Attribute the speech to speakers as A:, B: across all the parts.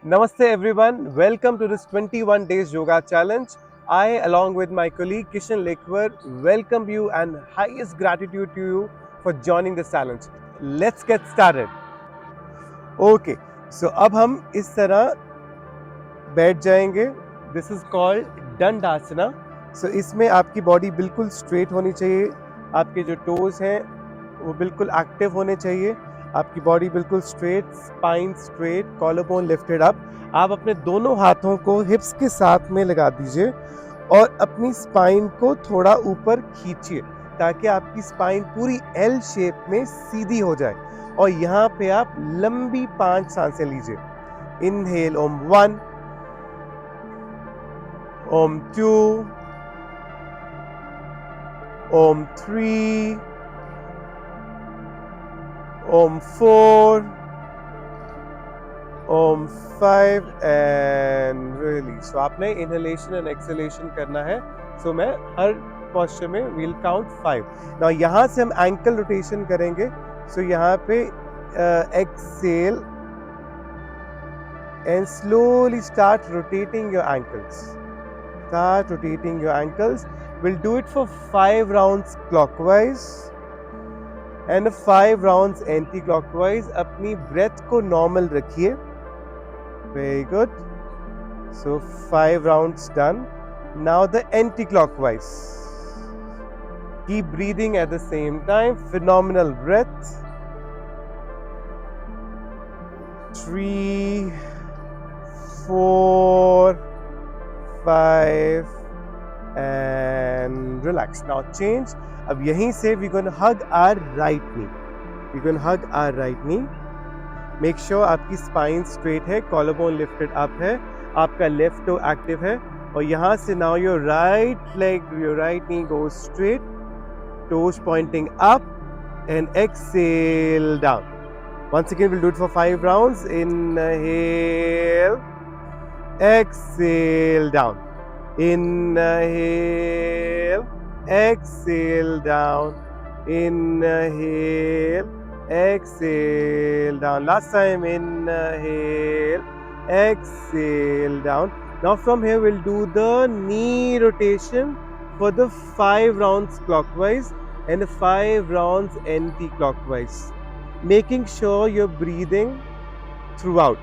A: Namaste everyone, welcome to this 21 days yoga challenge. I along with my colleague Kishan Lekwer welcome you and highest gratitude to you for joining this challenge. Let's get started. Okay, so अब हम इस तरह बैठ जाएंगे. This is called दंडासना. So इसमें आपकी body बिल्कुल straight होनी चाहिए. आपके जो टोज हैं वो बिल्कुल एक्टिव होने चाहिए. आपकी बॉडी बिल्कुल straight, spine straight, collar bone lifted up. आप अपने दोनों हाथों को हिप्स के साथ में लगा दीजिए और अपनी स्पाइन को थोड़ा ऊपर खींचिए ताकि आपकी स्पाइन पूरी एल शेप में सीधी हो जाए. और यहाँ पे आप लंबी 5 सांसें लीजिए. Inhale Om 1, Om 2, Om 3, Om 4, Om 5 and release. तो आपने इनहेलेशन एंड एक्सहेलेशन करना है. सो मैं हर पोस्चर में वील काउंट 5. नाउ यहाँ से हम एंकल रोटेशन करेंगे. सो यहाँ पे exhale and slowly start rotating your ankles. Start rotating your ankles. We'll do it for 5 rounds clockwise and 5 rounds anti-clockwise. अपनी breath को normal रखिए. Very good. So 5 rounds done. Now the anti-clockwise. Keep breathing at the same time. Phenomenal breath. 3, 4, 5 and relax. Now change. अब यहीं से we're going to hug our right knee. We're going to hug our right knee. Make sure आपकी spine straight है, collarbone lifted up है, आपका left toe active है. और यहाँ से now your right leg, your right knee goes straight, toes pointing up and exhale down. Once again we'll do it for 5 rounds. Inhale. Exhale down. Inhale. Exhale down. Inhale. Exhale down. Last time. Inhale. Exhale down. Now from here we'll do the knee rotation for the 5 rounds clockwise and 5 rounds anti-clockwise. Making sure you're breathing throughout.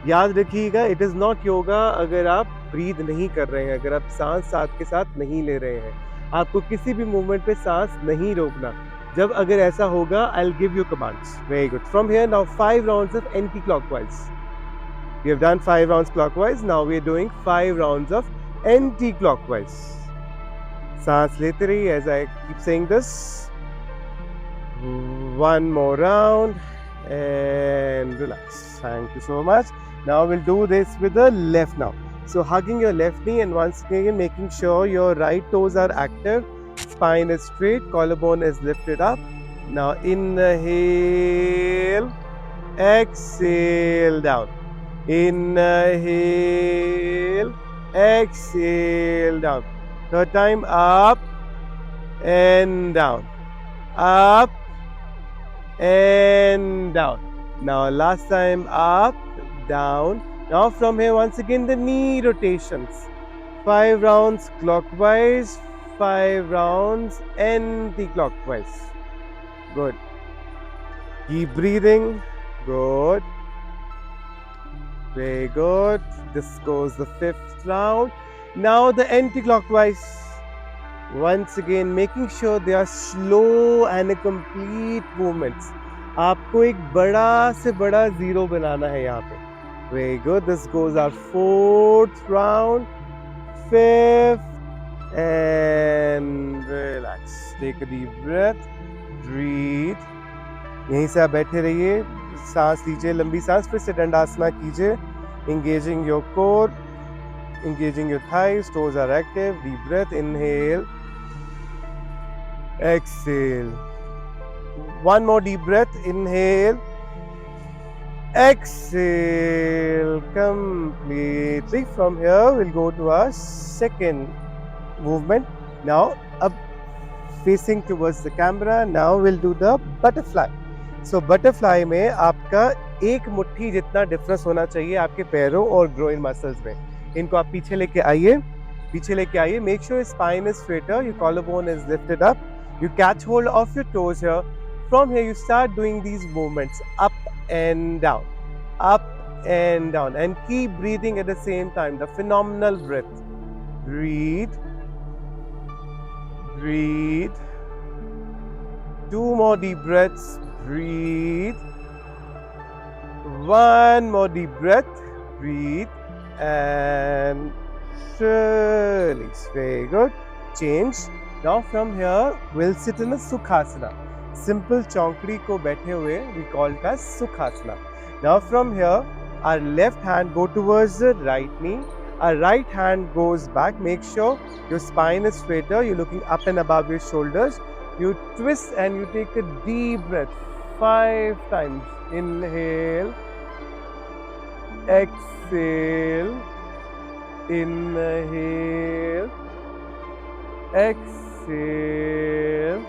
A: याद रखिएगा, it is not yoga अगर आप breathe नहीं कर रहे हैं, अगर आप सांस साथ के साथ नहीं ले रहे हैं. आपको किसी भी मूवमेंट पे सांस नहीं रोकना. जब अगर ऐसा होगा, I will give you commands. Very good. From here now 5 rounds of anti clockwise. We have done 5 rounds clockwise. Now we are doing 5 rounds of anti clockwise. सांस लेते रहिए as I keep saying this. 1 more round and relax. Thank you so much. Now we'll do this with the left now. So hugging your left knee and once again making sure your right toes are active. Spine is straight, collarbone is lifted up. Now inhale, exhale down. Inhale, exhale down. Third time, up and down. Up and down. Now last time, up, down. Now from here once again the knee rotations. 5 rounds clockwise, 5 rounds anti-clockwise. Good. Keep breathing. Good. Very good. This goes the 5th round. Now the anti-clockwise. Once again making sure they are slow and complete movements. आपको एक बड़ा से बड़ा zero बनाना है यहाँ पे. Very good. This goes our 4th round, 5th and relax. Take a deep breath. Breathe. यहीं से आप बैठे रहिए, सांस लीजिए, लंबी सांस. फिर से दंडासना कीजिए. Engaging your core, engaging your thighs, toes are active. Deep breath. Inhale. Exhale. One more deep breath. Inhale. Exhale completely. From here we'll go to our second movement. Now up facing towards the camera. Now we'll do the butterfly. So butterfly में आपका एक मुट्ठी जितना difference होना चाहिए आपके पैरों और ग्रोइन मसल्स में। इनको आप पीछे लेके आइए, पीछे लेके आइए। Make sure spine is straighter, your collarbone is lifted up, you catch hold of your toes here. From here you start doing these movements up and down, up and down, and keep breathing at the same time. The phenomenal breath. Breathe, breathe. 2 more deep breaths. Breathe. 1 more deep breath. Breathe and release. Very good. Change. Now from here we'll sit in a Sukhasana. Simple chaunkdi ko baithe hue we call it as Sukhasana. Now from here our left hand go towards the right knee. Our right hand goes back. Make sure your spine is straighter. You're looking up and above your shoulders. You twist and you take a deep breath 5 times. Inhale. Exhale. Inhale. Exhale,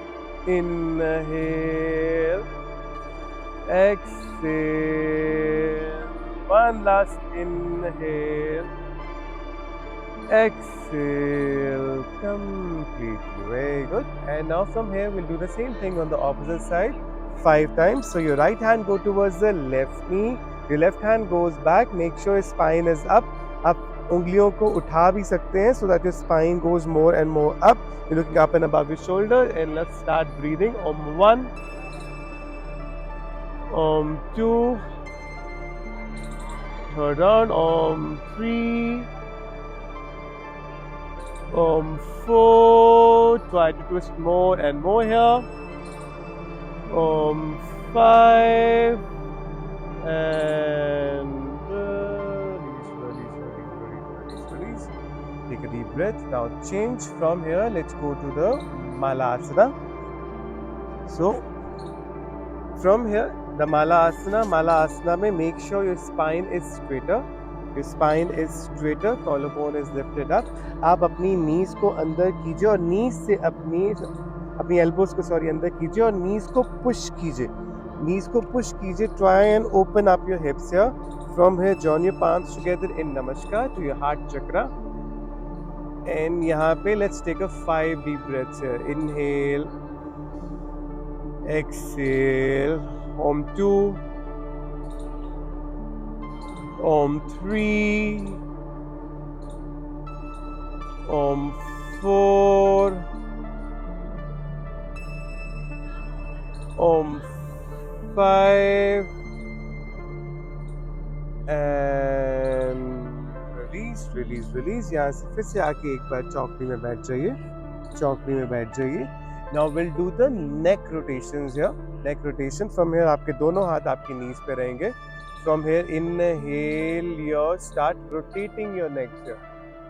A: inhale, exhale. One last inhale, exhale completely. Very good. And now from here we'll do the same thing on the opposite side 5 times. So your right hand go towards the left knee, your left hand goes back. Make sure your spine is up. आप उंगलियों को उठा भी सकते हैं so that your spine goes more and more up. You're looking up and above your shoulder. And let's start breathing. Om 1, Om 2, third round, Om 3, Om 4, try to twist more and more here. Om 5, and release. Take a deep breath. Now change from here. Let's go to the Malasana. So from here, the Malasana mein make sure your spine is straighter. Your spine is straighter. Collarbone is lifted up. आप अपनी knees को अंदर कीजिए और knees से अपनी elbows को अंदर कीजिए और knees को push कीजिए. Knees को push कीजिए. Try and open up your hips here. From here, join your palms together in Namaskar to your heart chakra. And यहाँ पे let's take a 5 deep breaths here. Inhale, exhale. Om 2, Om 3, Om 4, Om 5, and release. यहाँ से फिर से आके एक बार चौकड़ी में बैठ जाइए. Now we'll do the neck rotations here. Neck rotation. From here आपके दोनों हाथ आपकी knees पे रहेंगे. From here inhale your start rotating your neck here.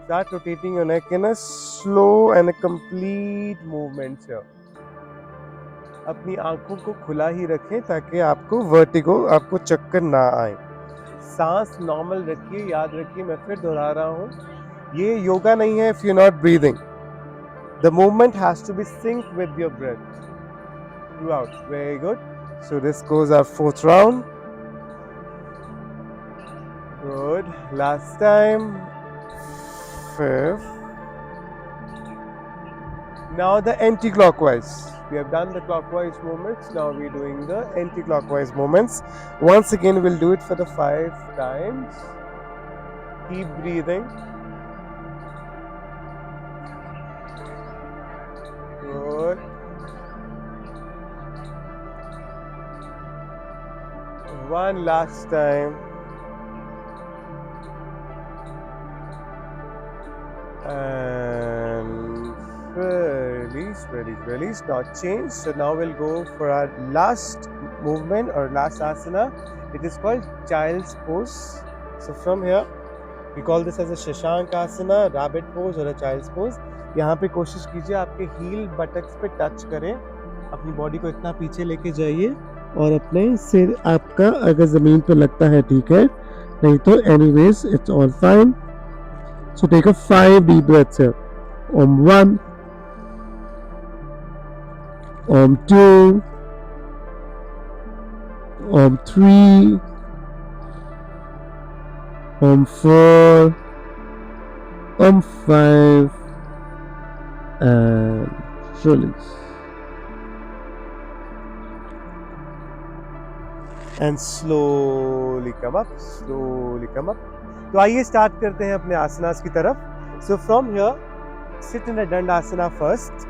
A: Start rotating your neck in a slow and a complete movement here. अपनी आंखों को खुला ही रखें ताकि आपको वर्टिगो, आपको चक्कर ना आए. सांस नॉर्मल रखिए. याद रखिए, मैं फिर दोहरा रहा हूँ, ये योगा नहीं है if you're not breathing. The movement has to be synced with your breath throughout. Very good. So this goes our 4th round. Good. Last time. 5th. Now the anti-clockwise. We have done the clockwise movements. Now we're doing the anti-clockwise movements. Once again, we'll do it for the 5 times. Keep breathing. Good. One last time. And release. Now change. So now we'll go for our last movement or last asana. It is called child's pose. So from here, we call this as a Shashank asana, rabbit pose or a child's pose. यहाँ पे कोशिश कीजिए आपके heel buttocks पे touch करें. अपनी body को इतना पीछे लेके जाइए और अपने सिर आपका अगर जमीन पे लगता है ठीक है, नहीं तो anyways it's all fine. So take a 5 deep breaths here. Om 1, Om 2, Om 3, on 4, on 5, and release. And slowly come up, slowly come up. तो आइए स्टार्ट करते हैं अपने आसनास की तरफ. So from here, sit in a Dandasana first.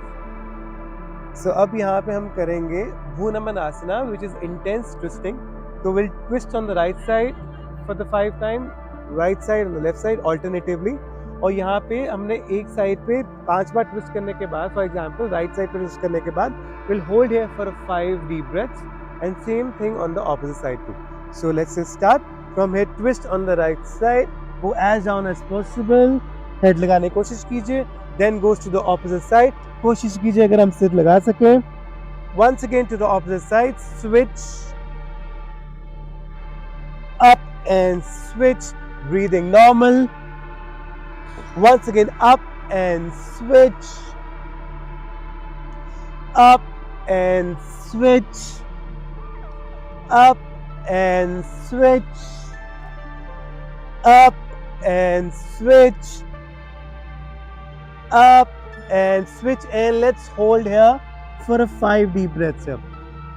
A: So अब यहाँ पे हम करेंगे Bhunamanasana, which is intense twisting. So we'll twist on the right side for the 5 times, right side and the left side alternatively. और यहाँ पे हमने एक साइड पे 5 बार ट्विस्ट करने के बाद, फॉर एग्जांपल राइट साइड पे ट्विस्ट करने के बाद, we'll hold here for 5 deep breaths and same thing on the opposite side too. So let's just start from here. Twist on the right side, go as down as possible, head लगाने की कोशिश कीजिए. Then goes to the opposite side. कोशिश कीजिए अगर हम सिर लगा सकें. Once again to the opposite side, switch up and switch, breathing normal. Once again up and switch, up and switch, up and switch, up and switch, up and switch, and let's hold here for a 5 deep breaths here.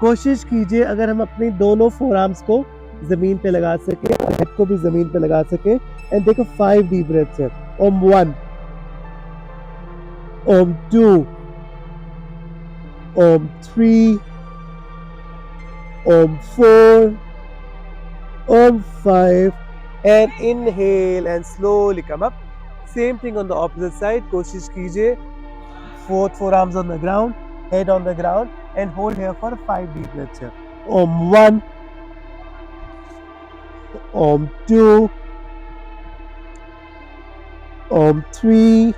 A: कोशिश कीजिए अगर हम अपनी दोनों forearms को जमीन पे लगा सके और हेड को भी जमीन पे लगा सके. And take a 5 deep breaths here. Om 1, Om 2, Om 3, Om 4, Om 5, and inhale and slowly come up. Same thing on the opposite side. कोशिश कीजिए, both forearms on the ground, head on the ground, and hold here for 5 deep breaths here. Om 1, Om 2, Om 3,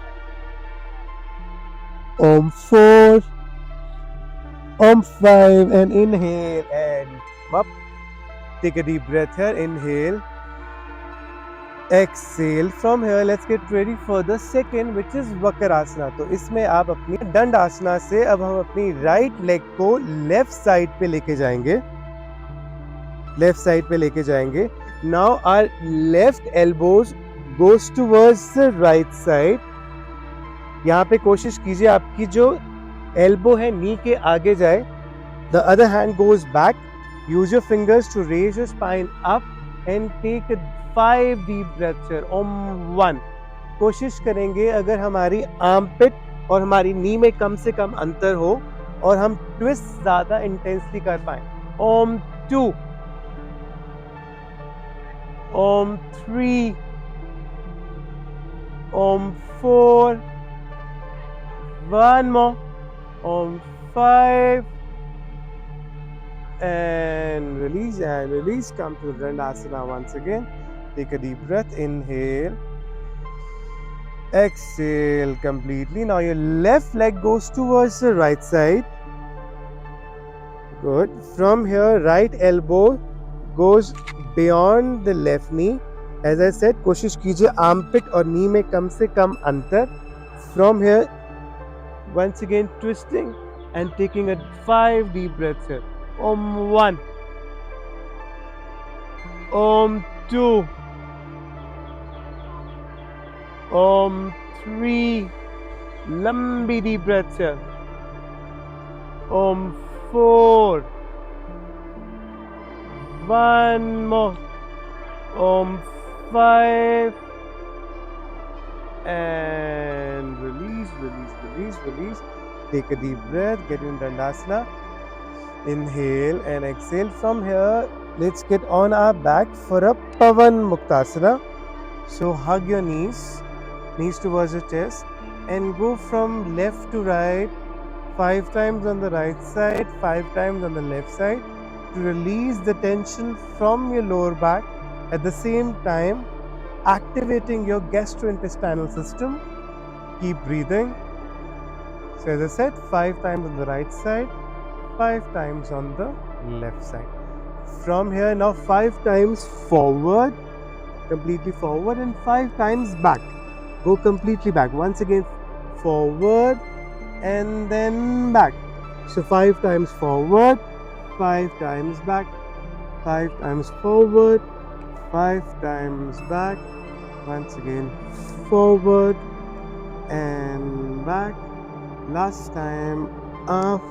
A: Om 4, Om 5, and inhale and up. Take a deep breath here. Inhale, exhale. From here, let's get ready for the second, which is Vakrasana. तो इसमें आप अपनी दंडासना से अब हम अपनी right leg को left side पे लेके जाएंगे. लेफ्ट साइड पे लेके जाएंगे. Now our left elbows goes towards the right side. यहाँ पे कोशिश कीजिए आपकी जो elbow है नी के आगे जाए. The other hand goes back. Use your fingers to raise your spine up and take 5 deep breaths here. Om 1. कोशिश करेंगे अगर हमारी armpit और हमारी नी में कम से कम अंतर हो और हम ट्विस्ट ज्यादा इंटेंसली कर पाए. Om 2, Om 3, Om 4, one more, Om 5, and release. Come to Dandasana once again. Take a deep breath. Inhale, exhale completely. Now your left leg goes towards the right side. Good. From here, right elbow goes beyond the left knee. As I said, कोशिश कीजिए armpit और knee में कम से कम अंतर. From here, once again twisting and taking a 5 deep breaths here. Om 1, Om 2, Om 3, लंबी deep breaths here. Om 4, one more, Om 5, and release. Take a deep breath, get in Dandasana. Inhale and exhale. From here, let's get on our back for a Pavan Muktasana. So hug your knees towards your chest, and go from left to right 5 times on the right side, 5 times on the left side, to release the tension from your lower back, at the same time activating your gastrointestinal system. Keep breathing. So as I said, 5 times on the right side, 5 times on the left side. From here now 5 times forward, completely forward, and 5 times back. Go completely back. Once again forward and then back. So 5 times forward, 5 times back, 5 times forward, 5 times back, once again forward and back, last time up,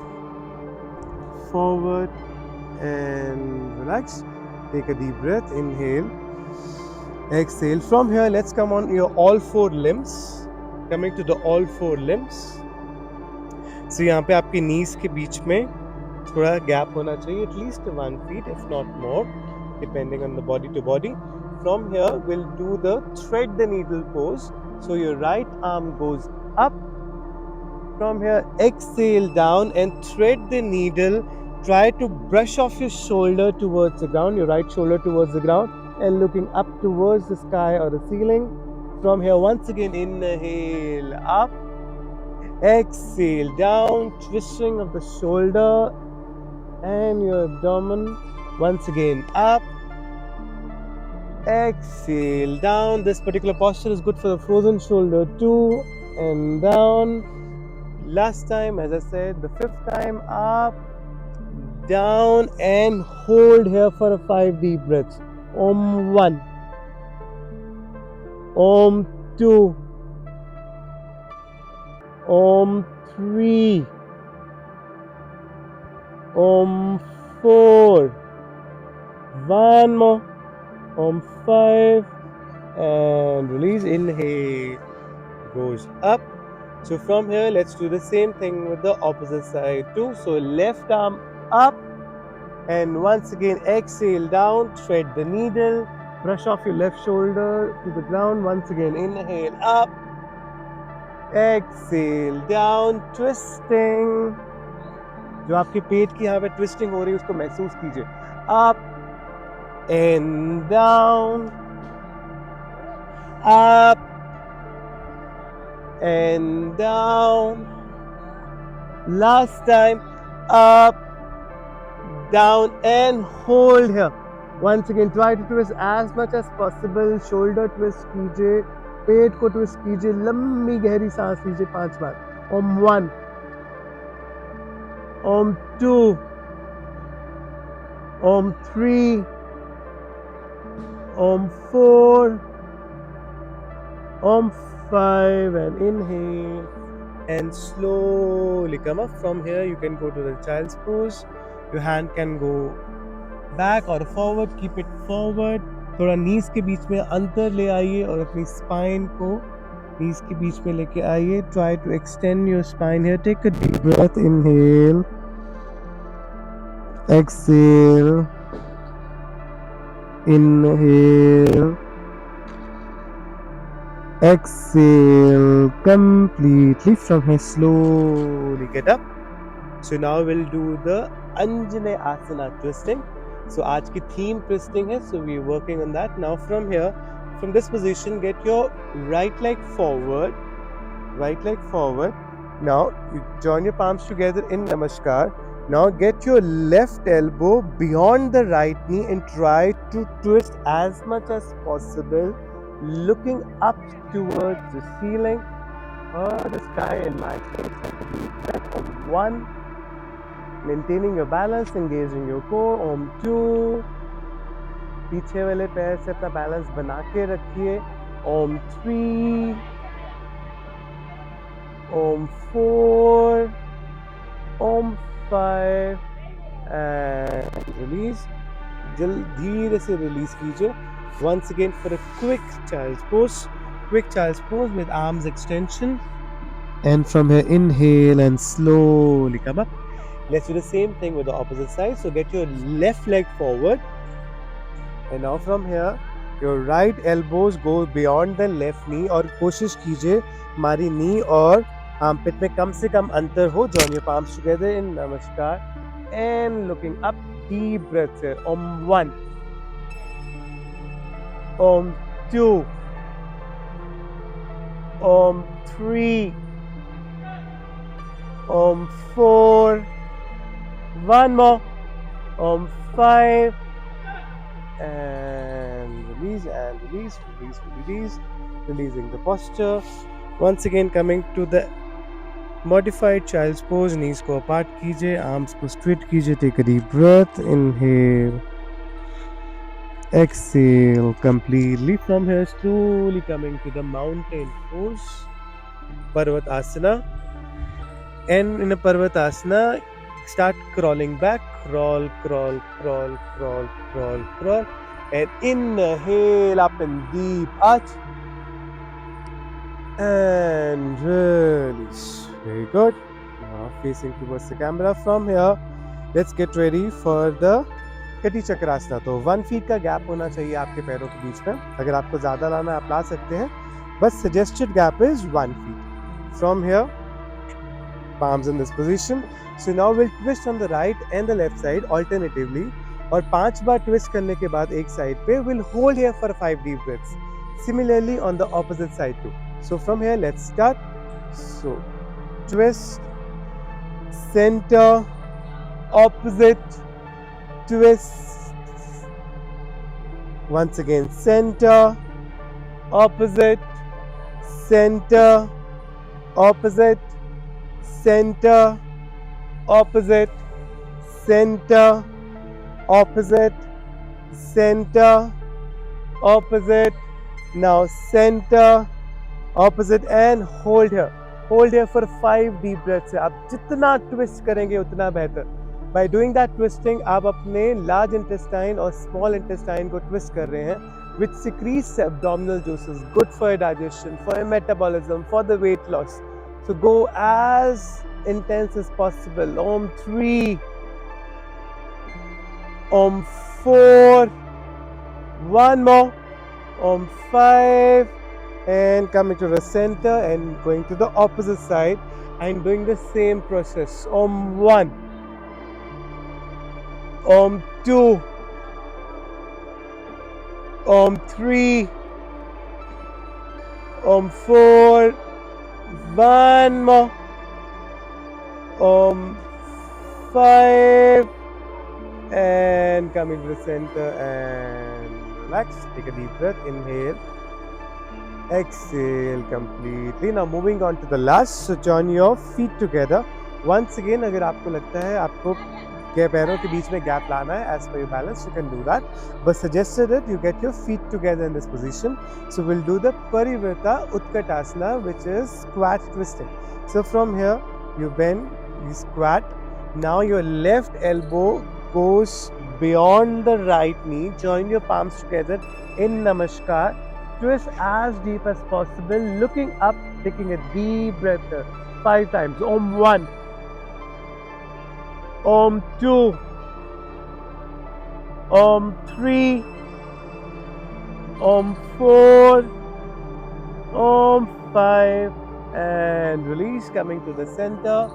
A: forward and relax. Take a deep breath, inhale, exhale. From here, let's come on your all four limbs. Coming to the all four limbs. So यहाँ पे आपकी knees के बीच में थोड़ा gap होना चाहिए, at least 1 feet, if not more, depending on the body to body. From here, we'll do the thread the needle pose. So your right arm goes up. From here, exhale down and thread the needle. Try to brush off your shoulder towards the ground, your right shoulder towards the ground, and looking up towards the sky or the ceiling. From here, once again, inhale up, exhale down, twisting of the shoulder and your abdomen. Once again, up, exhale down. This particular posture is good for the frozen shoulder too, and down. Last time, as I said, the 5th time, up, down, and hold here for 5 deep breaths. Om 1, Om 2, Om 3, Om 4, one more, Om 5, and release. Inhale, goes up. So from here, let's do the same thing with the opposite side too. So left arm up, and once again exhale down, thread the needle, brush off your left shoulder to the ground. Once again, inhale up, exhale down, twisting. जो आपके पेट की यहाँ पे twisting हो रही है उसको महसूस कीजिए. Up and down, up and down. Last time, up, down, and hold here. Once again, try to twist as much as possible. Shoulder twist कीजिए, पेट को twist कीजिए, लंबी गहरी सांस लीजिए 5 बार. Om 1, Om 2, Om 3, Om 4, Om 5, and inhale and slowly come up. From here you can go to the child's pose. Your hand can go back or forward, keep it forward. थोड़ा knees के बीच में अंतर ले आइए और अपनी spine को knees के बीच में लेके आइए. Try to extend your spine here. Take a deep breath. Inhale, exhale, inhale, exhale completely. From here, slowly get up. So now we'll do the Anjane Asana twisting. So आज की theme twisting है, so we're working on that. Now from here, from this position, get your right leg forward, right leg forward. Now you join your palms together in Namaskar. Now get your left elbow beyond the right knee and try to twist as much as possible, looking up towards the ceiling or the sky. In my case, take a deep breath of 1, maintaining your balance, engaging your core. Om 2, पीछे वाले पैर से अपना balance बना के रखिए. Om 3, Om 4, Om 5, and release. धीरे से release कीजिए. Once again for a quick child's pose. Quick child's pose with arms extension. And from here, inhale and slowly come up. Let's do the same thing with the opposite side. So get your left leg forward. And now from here, your right elbows go beyond the left knee. और कोशिश कीजिए हमारी knee और armpit में कम से कम अंतर हो. Join your palms together in Namaskar. And looking up, deep breaths here. Om 1, Om 2, Om 3, Om 4, one more, Om 5, and release and release, release, release, releasing the posture. Once again coming to the modified child's pose. Knees को apart कीजिए, arms को straight कीजिए. Take a deep breath. Inhale, Exhale completely from here, slowly coming to the mountain pose, Parvatasana. And in a Parvatasana, start crawling back, crawl, crawl, crawl, crawl, crawl, crawl. And inhale up and deep arch. And release. Very good. Now facing towards the camera from here. Let's get ready for the कटी चक्रासना. तो 1 feet का gap होना चाहिए आपके पैरों के बीच में. अगर आपको ज़्यादा लाना है आप ला सकते हैं. But suggested gap is 1 feet. From here, palms in this position. So now we'll twist on the right and the left side alternatively. और 5 बार twist करने के बाद एक side पे we'll hold here for 5 deep breaths. Similarly on the opposite side too. So from here let's start. So twist, center, opposite, twist. Once again, center, opposite, center, opposite, center, opposite, center, opposite, center, opposite. Now center, opposite and hold here. Hold here for 5 deep breaths. आप जितना twist करेंगे उतना बेहतर. By doing that twisting, आप अपने large intestine और small intestine को twist कर रहे हैं, which secretes abdominal juices, good for your digestion, for your metabolism, for the weight loss. So go as intense as possible. Om 3, Om 4, one more, Om 5, and coming to the center and going to the opposite side and doing the same process. Om 1, Om 2, Om 3, Om 4, one more, Om 5, and coming to the center and relax. Take a deep breath. Inhale, exhale completely. Now moving on to the last. So join your feet together. Once again, अगर आपको लगता है आपको के पैरों के बीच में gap लाना है, as per your balance, you can do that. But suggested that you get your feet together in this position. So we'll do the Parivrta Utkatasana, which is squat twisting. So from here, you bend, you squat. Now your left elbow goes beyond the right knee. Join your palms together in Namaskar. Twist as deep as possible, looking up, taking a deep breath 5 times. Om 1, Om 2, Om 3, Om 4, Om 5, and release. Coming to the center,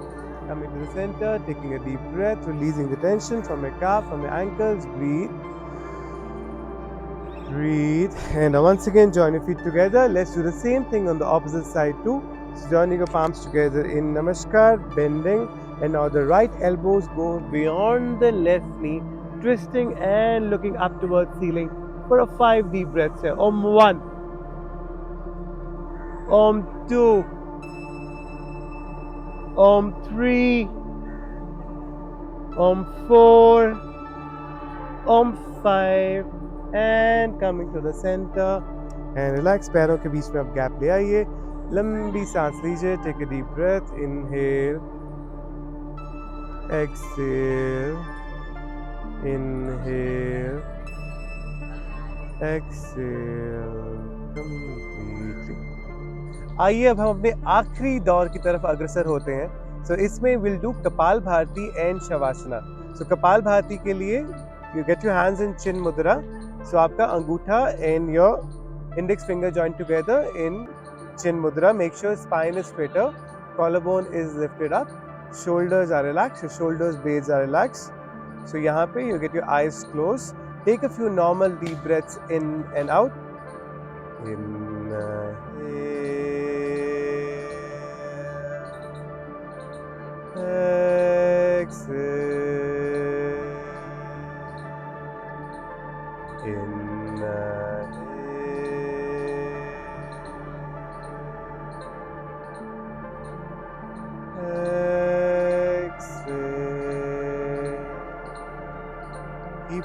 A: taking a deep breath, releasing the tension from your calf, from your ankles. Breathe, and once again join your feet together. Let's do the same thing on the opposite side too. So joining your palms together in Namaskar, bending, and now the right elbows go beyond the left knee, twisting and looking up towards ceiling for a 5 deep breaths here. Om 1, Om 2, Om 3, Om 4, Om 5, and coming to the center and relax. पैरों के बीच में अब gap ले आइए. लंबी सांस लीजिए. Take a deep breath. Inhale, exhale, inhale, exhale completely. आइए अब हम अपने आखिरी दौर की तरफ अग्रसर होते हैं. So इसमें we'll do कपाल भारती and शवासना. So कपाल भारती के लिए you get your hands in chin mudra. So आपका अंगूठा and your index finger joined together in chin mudra. Make sure spine is straighter, collarbone is lifted up, shoulders are relaxed, your shoulders blades are relaxed. So यहाँ पे you get your eyes closed. Take a few normal deep breaths in and out. Inhale, exhale. Keep